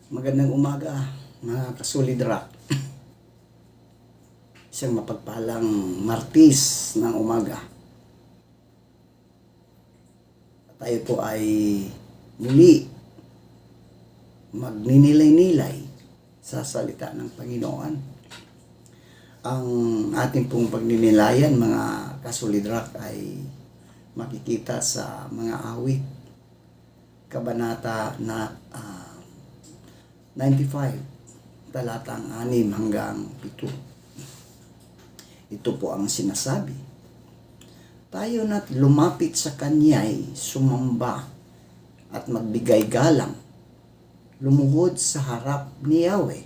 Magandang umaga mga kasolidrak. Isang mapagpalang Martes ng umaga. Tayo po ay muli magninilay-nilay sa salita ng Panginoon. Ang ating pong pagninilayan mga kasolidrak ay makikita sa mga awit. Kabanata na 95, talatang 6 hanggang 7. Ito po ang sinasabi. Tayo na't lumapit sa Kanya'y sumamba at magbigay galang. Lumuhod sa harap ni Yahweh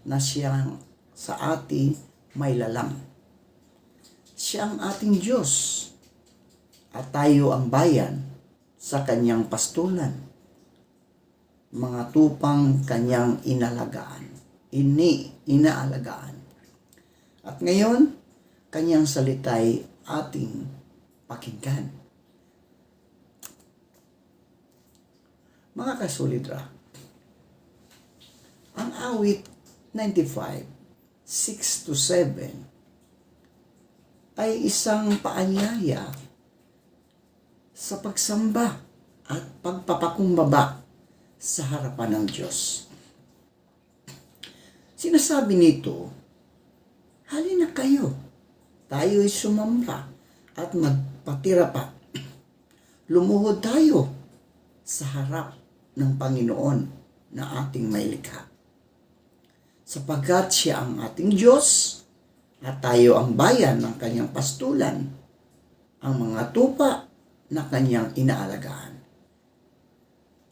na siyang sa ating may lalang. Siya ang ating Diyos at tayo ang bayan sa Kanyang pastulan. Mga tupang Kanyang inaalagaan. At ngayon, Kanyang salita'y ating pakinggan. Mga kasolidra, ang awit 95, 6-7 ay isang paanyaya sa pagsamba at pagpapakumbaba sa harapan ng Diyos. Sinasabi nito, halina kayo, tayo'y sumamba at magpatira pa. Lumuhod tayo sa harap ng Panginoon na ating maylikha. Sapagkat siya ang ating Diyos at tayo ang bayan ng Kanyang pastulan, ang mga tupa na Kanyang inaalagaan.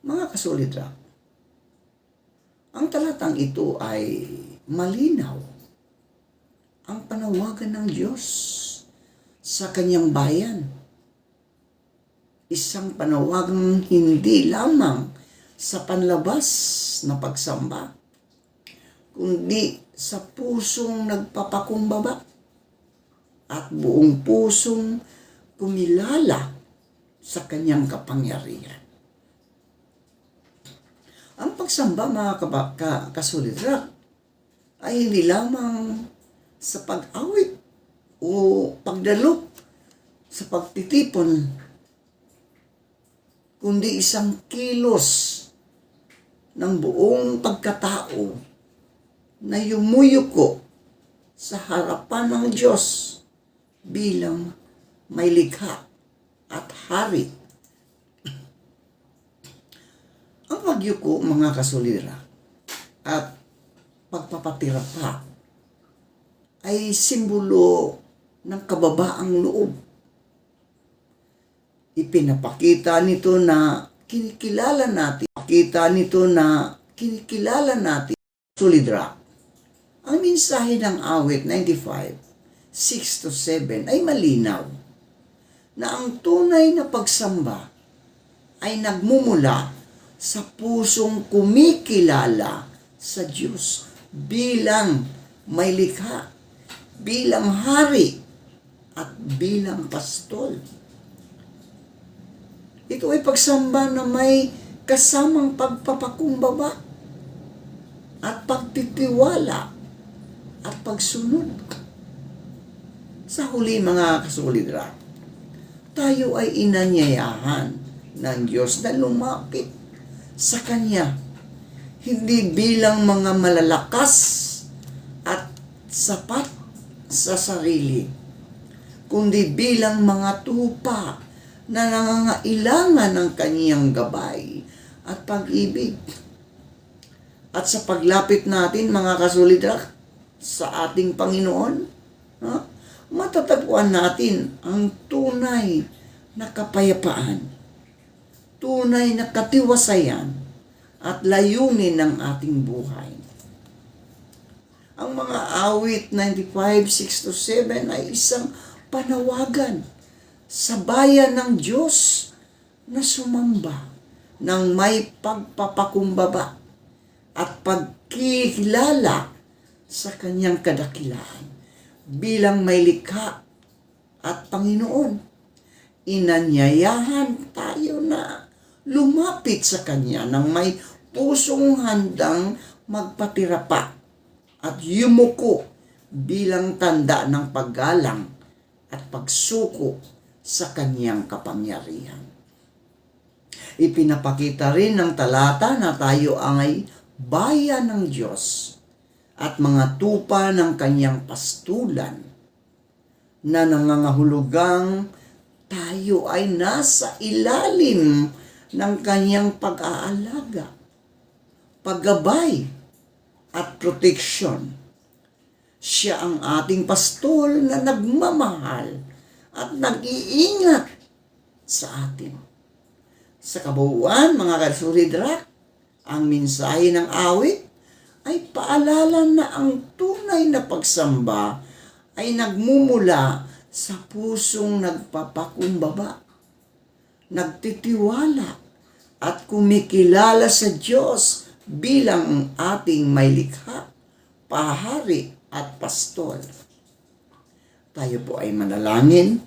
Mga kasolidra, ang talatang ito ay malinaw. Ang panawagan ng Diyos sa Kanyang bayan. Isang panawagang hindi lamang sa panlabas na pagsamba, kundi sa pusong nagpapakumbaba at buong pusong kumilala sa Kanyang kapangyarihan. Ang pagsamba mga kasolidrak ay hindi lamang sa pag-awit o pagdalok sa pagtitipon, kundi isang kilos ng buong pagkatao na yumuyuko sa harapan ng Diyos bilang may likha at hari. Ang pagyuko mga kasolidra at pagpapatira pa ay simbolo ng kababaang loob. Ipinapakita nito na kinikilala natin solidra. Ang mensahe ng awit 95, 6-7 ay malinaw na ang tunay na pagsamba ay nagmumula sa pusong kumikilala sa Diyos bilang may likha, bilang hari, at bilang pastol. Ito ay pagsamba na may kasamang pagpapakumbaba at pagtitiwala at pagsunod. Sa huli mga kasolidra, tayo ay inanyayahan ng Diyos na lumapit sa Kanya, hindi bilang mga malalakas at sapat sa sarili, kundi bilang mga tupa na nangangailangan ng Kanyang gabay at pag-ibig. At sa paglapit natin mga kasolidra sa ating Panginoon, matatagpuan natin ang tunay na kapayapaan, tunay na katiwasayan at layunin ng ating buhay. Ang mga awit 95, 6-7 ay isang panawagan sa bayan ng Diyos na sumamba ng may pagpapakumbaba at pagkikilala sa Kanyang kadakilaan bilang may likha at Panginoon. Inanyayahan tayo na lumapit sa Kanya ng may pusong handang magpatira pa at yumuko bilang tanda ng paggalang at pagsuko sa kanyang kapangyarihan. Ipinapakita rin ng talata na tayo ay bayan ng Diyos at mga tupa ng kanyang pastulan na nangangahulugang tayo ay nasa ilalim ng kanyang pag-aalaga, paggabay at proteksyon. Siya ang ating pastol na nagmamahal at nag-iingat sa atin. Sa kabuuan, mga kasuridrak, ang mensahe ng awit ay paalala na ang tunay na pagsamba ay nagmumula sa pusong nagpapakumbaba, nagtitiwala at kumikilala sa Diyos bilang ang ating may likha, pahari at pastol. Tayo po ay manalangin.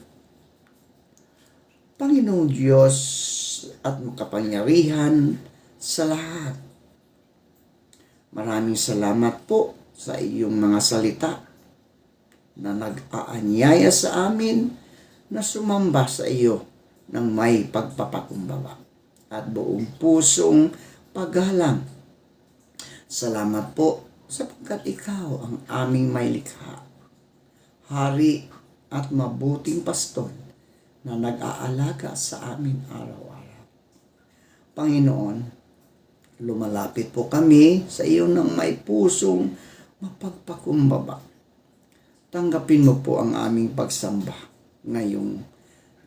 Panginoong Diyos at makapangyarihan sa lahat, maraming salamat po sa iyong mga salita na nag-aanyaya sa amin na sumamba sa iyo ng may pagpapakumbaba at buong pusong paggalang. Salamat po sapagkat ikaw ang aming may likha, hari at mabuting pastol na nag-aalaga sa amin araw-araw. Panginoon, lumalapit po kami sa iyo ng may pusong mapagpakumbaba. Tanggapin mo po ang aming pagsamba ngayong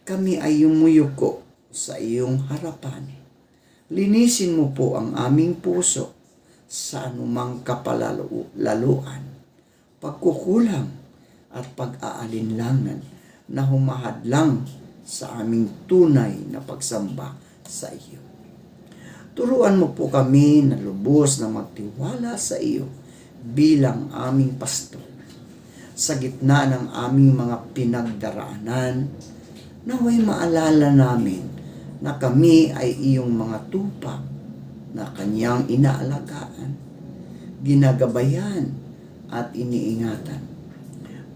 kami ay yumuyuko sa iyong harapan. Linisin mo po ang aming puso sa anumang kapalaluan, pagkukulang at pag-aalinlangan na humahadlang sa aming tunay na pagsamba sa iyo. Turuan mo po kami na lubos na magtiwala sa iyo bilang aming pastor. Sa gitna ng aming mga pinagdaraanan, naway maalala namin na kami ay iyong mga tupa na kanyang inaalagaan, ginagabayan at iniingatan.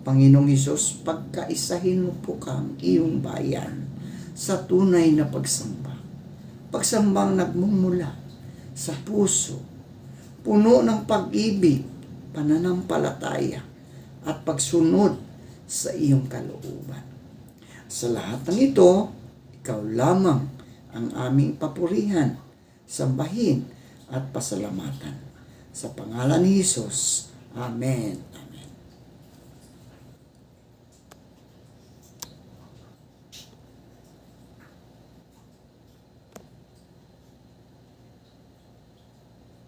Panginoong Hesus, pagkaisahin mo po kang iyong bayan sa tunay na pagsamba. Pagsambang nagmumula sa puso, puno ng pag-ibig, pananampalataya, at pagsunod sa iyong kalooban. Sa lahat ng ito, ikaw lamang ang aming papurihan, sambahin at pasalamatan. Sa pangalan ni Jesus, Amen.